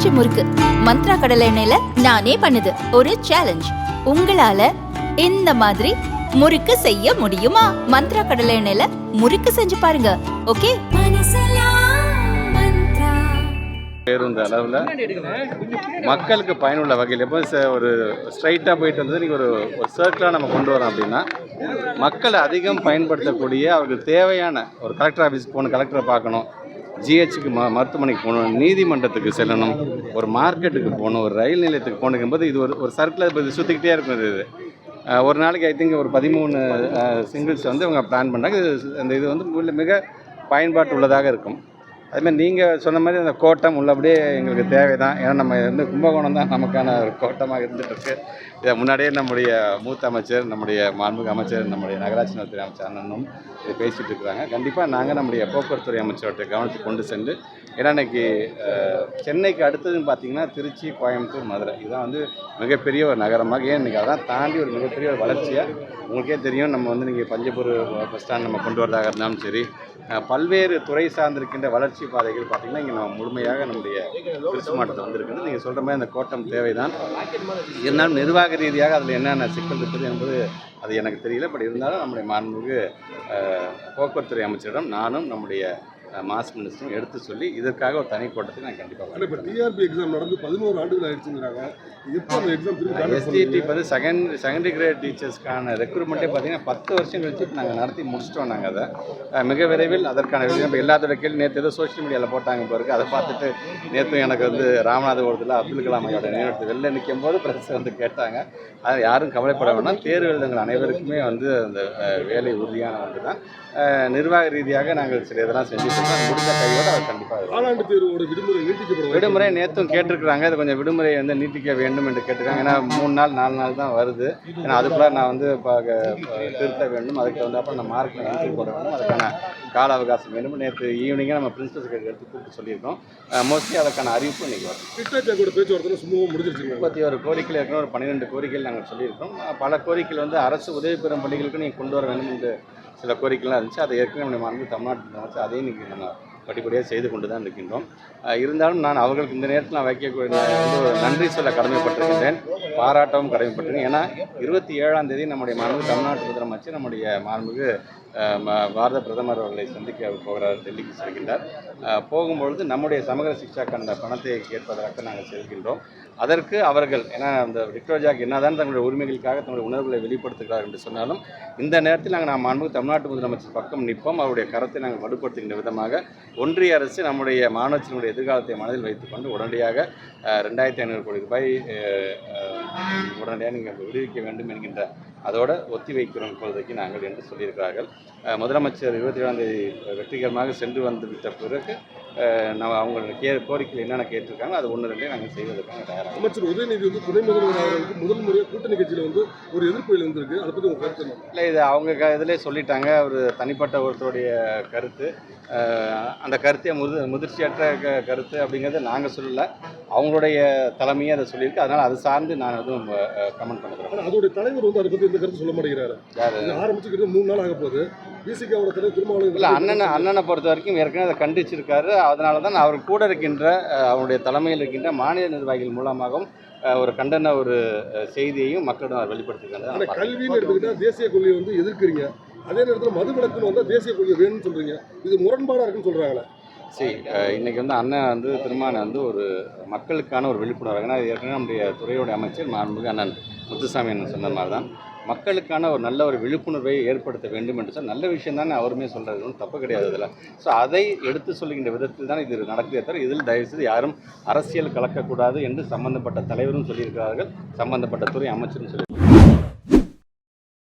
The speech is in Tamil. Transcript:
பஞ்சு முறுக்கு மந்த்ரா கடலை எண்ணெயில நானே பண்ணுது. ஒரு சேலஞ்ச், உங்களால இந்த மாதிரி முறுக்கு செய்ய முடியுமா? மந்த்ரா கடலை எண்ணெயில முறுக்கு செஞ்சு பாருங்க. ஓகே, பேருந்து அளவில் மக்களுக்கு பயனுள்ள வகையில் எப்போ ஒரு ஸ்ட்ரைட்டாக போயிட்டு வந்தது நீங்கள் ஒரு சர்க்கிளாக நம்ம கொண்டு வரோம் அப்படின்னா மக்கள் அதிகம் பயன்படுத்தக்கூடிய அவர்களுக்கு தேவையான ஒரு கலெக்டர் ஆஃபீஸ்க்கு போகணும், கலெக்டரை பார்க்கணும், ஜிஹெச்சுக்கு மருத்துவமனைக்கு போகணும், நீதிமன்றத்துக்கு செல்லணும், ஒரு மார்க்கெட்டுக்கு போகணும், ஒரு ரயில் நிலையத்துக்கு போகணுங்கும்போது இது ஒரு சர்க்கிளாக இப்போ இது சுற்றிக்கிட்டே இருக்கும். இது ஒரு நாளைக்கு ஐ திங்க் ஒரு 13 சிங்கிள்ஸ் வந்து இவங்க பிளான் பண்ணுறாங்க. இது வந்து மிக பயன்பாட்டு உள்ளதாக இருக்கும். அதுமாதிரி நீங்கள் சொன்ன மாதிரி அந்த கோட்டம் உள்ளபடியே எங்களுக்கு தேவை தான். ஏன்னா நம்ம வந்து கும்பகோணம் தான் நமக்கான ஒரு கோட்டமாக இருந்துகிட்ருக்கு. இதை முன்னாடியே நம்முடைய மூத்த அமைச்சர், நம்முடைய மாண்புமிகு அமைச்சர், நம்முடைய நகராட்சி நலத்துறை அமைச்சர் அண்ணனும் இதை பேசிகிட்டு இருக்கிறாங்க. கண்டிப்பாக நாங்கள் நம்முடைய போக்குவரத்துறை அமைச்சர்கிட்ட கவனத்துக்கு கொண்டு சென்று, ஏன்னா இன்றைக்கி சென்னைக்கு அடுத்ததுன்னு பார்த்திங்கன்னா திருச்சி, கோயம்புத்தூர், மதுரை இதுதான் வந்து மிகப்பெரிய ஒரு நகரமாக, ஏன் இன்றைக்கி அதான் தாண்டி ஒரு மிகப்பெரிய ஒரு வளர்ச்சியாக உங்களுக்கே தெரியும். நம்ம வந்து நீங்கள் பஞ்சப்பூர் பஸ் ஸ்டாண்ட் நம்ம கொண்டு வரதாக இருந்தாலும் சரி, பல்வேறு துறை சார்ந்திருக்கின்ற வளர்ச்சி பாதைகள் பார்த்திங்கன்னா இங்கே நம்ம முழுமையாக நம்முடைய திருச்சி மாவட்டத்தில் வந்திருக்கிறது. நீங்கள் சொல்கிற மாதிரி அந்த கோட்டம் தேவைதான். இருந்தாலும் நிர்வாக ரீதியாக அதில் என்னென்ன சிக்கல் இருக்குது என்பது அது எனக்கு தெரியல. பட் இருந்தாலும் நம்முடைய மாண்புமிகு போக்குவரத்துறை அமைச்சரிடம் நானும் நம்முடைய மாஸ் மினிஸ்டரும் எடுத்து சொல்லி இதற்காக ஒரு தனி கூட்டத்தை நான் கண்டிப்பாக. இப்போ டிஆர்பி எக்ஸாம் நடந்து 11 ஆண்டுகள் ஆயிடுச்சுங்கிறாங்க. இப்போ அந்த எக்ஸாம் எஸ்டிடி வந்து செகண்டரி கிரேட் டீச்சர்ஸ்க்கான ரெக்ரூட்மெண்ட்டே பார்த்தீங்கன்னா 10 வருஷம் கழிச்சு நாங்கள் நடத்தி முடிச்சிட்டோம். நாங்கள் அதை மிக விரைவில் அதற்கான இப்போ எல்லாத்தோட கேள்வி நேற்று ஏதோ சோஷியல் மீடியாவில் போட்டாங்க பிறகு அதை பார்த்துட்டு நேற்று எனக்கு வந்து ராமநாதபுரத்தில் அப்துல் கலாம் ஐயோட நினைவு வெளில நிற்கும் போது பிரஸ் வந்து கேட்டாங்க. அதை யாரும் கவலைப்பட வேண்டாம், தேர்வு எழுதுங்கள் அனைவருக்குமே வந்து அந்த வேலை உறுதியான ஒன்று தான். நிர்வாக ரீதியாக நாங்கள் சில இதெல்லாம் செஞ்சுட்டு முடிஞ்ச கையோடு அதை கண்டிப்பாக. காலாண்டு தேர்வோட விடுமுறை நேற்றும் கேட்டிருக்கிறாங்க. அது கொஞ்சம் விடுமுறை வந்து நீட்டிக்க வேண்டும் என்று கேட்டிருக்காங்க. ஏன்னா 3 நாள் 4 நாள் தான் வருது. ஏன்னா அதுக்குள்ள நான் வந்து திருத்த வேண்டும், அதுக்கு வந்து அப்புறம் நான் மார்க்கில் என்ட்ரி போட வேண்டும், அதுக்கான கால அவகாசம் வேண்டும். நேற்று ஈவினிங்கே நம்ம பிரின்சிபல் செக்ரட்டரி எடுத்து கூப்பிட்டு சொல்லியிருக்கோம். மோஸ்ட்லி அதற்கான அறிவிப்பு இன்றைக்கி வரும். பேச்சுவார்த்தை சுமூகம் முடிஞ்சிருச்சு. 31 கோரிக்கையில் இருக்கிற ஒரு 12 கோரிக்கைகள் நாங்கள் சொல்லியிருக்கோம். பல கோரிக்கைகள் வந்து அரசு உதவி பெறும் பள்ளிகளுக்கு நீங்கள் கொண்டு வர வேண்டும் என்று சில கோரிக்கைலாம் இருந்துச்சு. அதை ஏற்கனவே நம்முடைய மாண்பு தமிழ்நாட்டில் வச்சு அதையும் இன்றைக்கி நம்ம படிப்படியாக செய்து கொண்டு தான் இருக்கின்றோம். இருந்தாலும் நான் அவர்களுக்கு இந்த நேரத்தில் நான் வைக்கக்கூடிய வந்து நன்றி சொல்ல கடமைப்பட்டிருக்கின்றேன், பாராட்டவும் கடமைப்பட்டிருக்கேன். ஏன்னா 27ஆம் தேதி நம்முடைய மாண்புமிகு தமிழ்நாட்டு முதலமைச்சர் நம்முடைய மாண்புமிகு பாரத பிரதமர் அவர்களை சந்திக்க போகிறார், டெல்லிக்கு செல்கின்றார். போகும்பொழுது நம்முடைய சமூக சிக்ஷாக்கான பணத்தை கேட்பதற்காக நாங்கள் செல்கின்றோம். அதற்கு அவர்கள் ஏன்னா அந்த விக்டோரியாவுக்கு என்னதான் தங்களுடைய உரிமைகளுக்காக தங்களுடைய உணர்வுகளை வெளிப்படுத்துகிறார் என்று சொன்னாலும் இந்த நேரத்தில் நாங்கள் மாண்புமிகு தமிழ்நாட்டு முதலமைச்சர் பக்கம் நிற்போம். அவருடைய கருத்தை நாங்கள் வலுப்படுத்துகின்ற விதமாக ஒன்றிய அரசு நம்முடைய மாணவர்களுடைய எதிர்காலத்தை மனதில் வைத்துக்கொண்டு உடனடியாக 2500 கோடி ரூபாய் உடனடியாக நீங்கள் விடுவிக்க வேண்டும் என்கின்ற அதோடு ஒத்தி வைக்கிறோம் இப்பொழுதைக்கு நாங்கள் என்று சொல்லியிருக்கிறார்கள். முதலமைச்சர் 27ஆம் தேதி வெற்றிகரமாக சென்று வந்துவிட்ட பிறகு நம்ம அவங்களுடைய கோரிக்கையில் என்னென்ன கேட்டிருக்காங்க அது 1-2 நாங்கள் செய்வதற்கான தயாராக. அமைச்சர் உதயநிதி வந்து துணை முதல்வர் அவர்களுக்கு முதல் முறையாக கூட்டணி கட்சியில் வந்து ஒரு எதிர்ப்பு எழுந்திருக்கு. அதை பற்றி உங்கள் கருத்து இல்லை, இது அவங்க இதிலே சொல்லிட்டாங்க. ஒரு தனிப்பட்ட ஒருத்தருடைய கருத்து, அந்த கருத்தை முதிர்ச்சியற்ற கருத்து அப்படிங்கிறத நாங்கள் சொல்லலை, அவங்களுடைய தலைமையே அதை சொல்லியிருக்கு. அதனால் அது சார்ந்து நான் எதுவும் கமெண்ட் பண்ணுறேன். அதோடைய தலைவர் வந்து அதை பற்றி இந்த கருத்து சொல்ல மாட்டேங்கிறாரு. ஆரம்பிச்சுக்கிட்டு 3 நாள் ஆக போகுது. பிசிகாவோட தலைவர் திருமாவளவன் இல்லை, அண்ணனை பொறுத்த வரைக்கும் ஏற்கனவே அதை கண்டிச்சிருக்காரு. அதனால தான் அவர் கூட இருக்கின்ற அவருடைய தலைமையில் இருக்கின்ற மாநில நிர்வாகிகள் மூலமாகவும் ஒரு கண்டன ஒரு செய்தியையும் மக்களிடம் அவர் வெளிப்படுத்திருக்காங்க. ஆனால் கல்வின்னு எடுத்துக்கிட்டால் தேசிய கொள்கையை வந்து எதிர்க்கிறீங்க, அதே நேரத்தில் மது விலக்குன்னு வந்தால் தேசிய கொள்கை வேணும்னு சொல்கிறீங்க. இது முரண்பாடாக இருக்குன்னு சொல்கிறாங்களே. சரி, இன்றைக்கி வந்து அண்ணன் வந்து திருமாவளவன் வந்து ஒரு மக்களுக்கான ஒரு விழிப்புணர்வு, ஏன்னா ஏற்கனவே நம்முடைய துறையோடைய அமைச்சர் மாண்புமிகு அண்ணன் முத்துசாமி என்ன சொன்ன மாதிரி தான் மக்களுக்கான ஒரு நல்ல ஒரு விழிப்புணர்வை ஏற்படுத்த வேண்டும் என்று சொன்னால் நல்ல விஷயம் தானே அவருமே சொல்கிறது, ஒன்றும் தப்பு கிடையாது இதில். ஸோ அதை எடுத்து சொல்லுகின்ற விதத்தில் தான் இது நடக்குதே தவிர இதில் தயவுசெய்து யாரும் அரசியல் கலக்கக்கூடாது என்று சம்பந்தப்பட்ட தலைவரும் சொல்லியிருக்கிறார்கள், சம்பந்தப்பட்ட துறை அமைச்சரும் சொல்லி